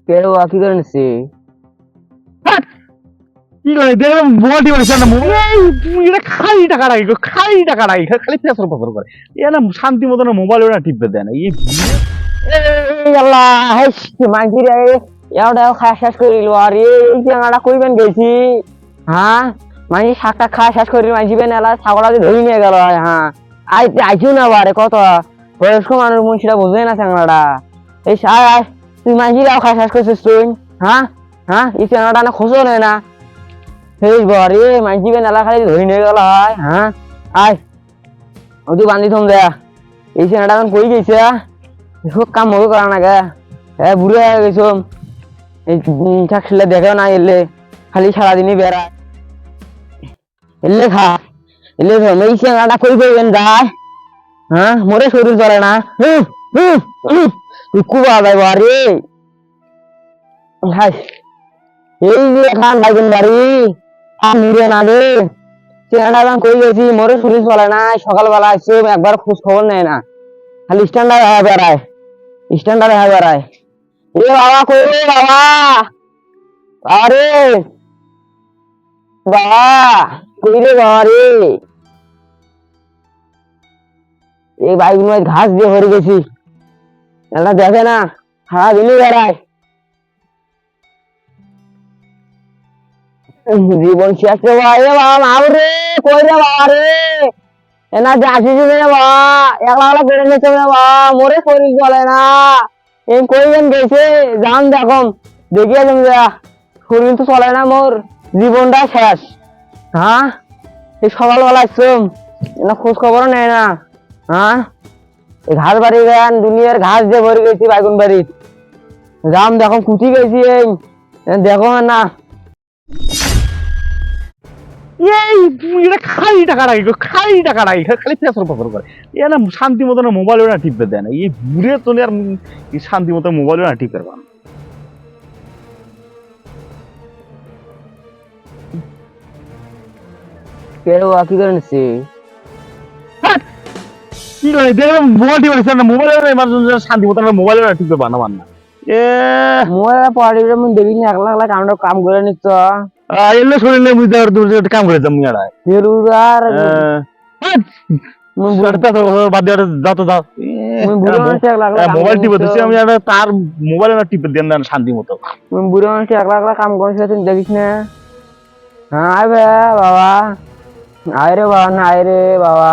কেউ কি করে নিচ্ছে? কি করে দেখলাম মোবাইলটি মানে না মোবাইল এটা খালি টাকা রাখি খালি টাকা রাখি খালি ফেসর ফসর করে এ না শান্তি মতো না মোবাইল ওরা টিপতে দেয় না এই এই আল্লাহ হেস মাইকি রে এওটা খাওয়া শেষ করিল আরে এই চেঙ্গাটা কইবেন গেছি হ্যাঁ মাইকি শাকটা খাওয়া শেষ করিল মাইছিবেন এলা ছাগলটা ধরে নিয়ে গেল হ্যাঁ আইছিও না বারে কত বয়স্ক মানুষ মুন্সিটা বুঝবে না চেঙ্গাটা এই আয় তুই মাইকিরাও খাওয়া শেষ করছিস তুই হ্যাঁ হ্যাঁ এই চেঙ্গাটা না খোঁজও নেয় না সেই বারে মাইছিবেন এলা খালি ধরে নিয়ে গেল হয় হ্যাঁ আয় ও তুই বান্ধি থম দেয়া এই চেঙ্গাটা এখন কই গেছে সব কাম মতো করা না গে হ্যাঁ বুড়ো হয়ে গেছ খেলে দেখেও না এলে খালি সারাদিনই বেড়ায় এলে খা এলে এই চেঙ্গাটা কই পাইবেন যায় হ্যাঁ মোরে শরীর চলে না তুই কুবা যাইব আরে এই যে খান ভাইবেন বাড়ি আর নিরে না রে চেঙ্গাটা কই গেছি মোরে শরীর চলে না সকালবেলা আসছে একবার খোঁজ খবর নেয় না খালি স্ট্যান্ডার্ড হয়ে বেড়ায় স্ট্যান্ডার্ড হয়ে বেড়ায় এ বাবা কই রে বাবা আরে বাবা কই রে বাবা রে এই বাইগুলো ঘাস দিয়ে ভরে গেছি এটা দেখে না সারাদিনই বেড়ায় জীবন শেষ রে বাবা এ বাবা মাও রে কই রে বাবা রে এনা যাচ্ছিস রে বাবা একলা একলা বেড়ে নিচ্ছে রে বাবা মোরে শরীর চলে না এই কইবেন গেছে যান দেখুন দেখিয়ে তুমি শরীর তো চলে না মোর জীবনটা শেষ হ্যাঁ এই সকালবেলা আসছম না খোঁজ খবর নেয় না হ্যাঁ এই ঘাস বাড়ি গেন দুনিয়ার ঘাস দিয়ে ভরে গেছি বাইগুন বাড়ি যাম দেখো কুচি গেছি এই দেখো না এই এটা খালি টাকা রাখি খালি টাকা রাখি খালি ফেসর ফসর করে এ না শান্তি মতো না মোবাইল ওরা টিপতে দেয় না এই বুড়ে তো আর শান্তি মতো মোবাইল ওরা টিপতে পারে না কেউ কি করে নিচ্ছে? কি করে দেখলাম মোবাইল টিপতে না মোবাইল ওরা ইমার্জেন্সি শান্তি মতো না মোবাইল ওরা টিপতে পারে না এ মোবাইল পড়ে যেমন দেখিনি একলা একলা কাম করে নিচ্ছ এলে শরীর নিয়ে বুঝতে পারো তুমি কাম করে যাম ইয়ারা বেরুদার বাদ দিয়ে যাও তো যাও মোবাইল টিপে দিচ্ছি আমি তার মোবাইল না টিপে দেন না শান্তি মতো বুড়ো মানুষ একলা একলা কাম করছে তুই দেখিস না হ্যাঁ আয় বাবা আয় রে বাবা না আয় রে বাবা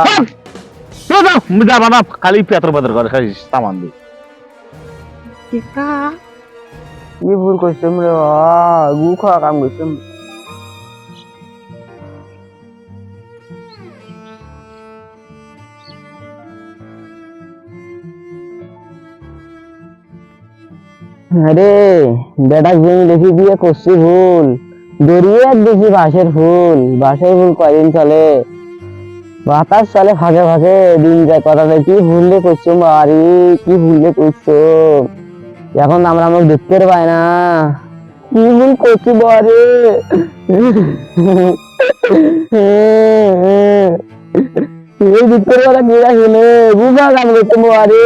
যাবা না খালি পেতর পেতর করে খালি সামান দি কি ভুল করছিস রে বাবা গু খাওয়া কাম করছিস আরে বেটা জমি দেখি দিয়ে করছি ভুল দড়িয়ে দেখি বাঁশের ফুল কয়দিন চলে বাতাস চলে ফাঁকে ফাঁকে দিন যায় কথাটা কি ভুললে করছো বাড়ি কি ভুললে করছো এখন আমরা আমাকে দেখতে পাই না কি ভুল করছি বাড়ি এই দেখতে পারা কি রাখলে বুঝা কাম করছো বাড়ি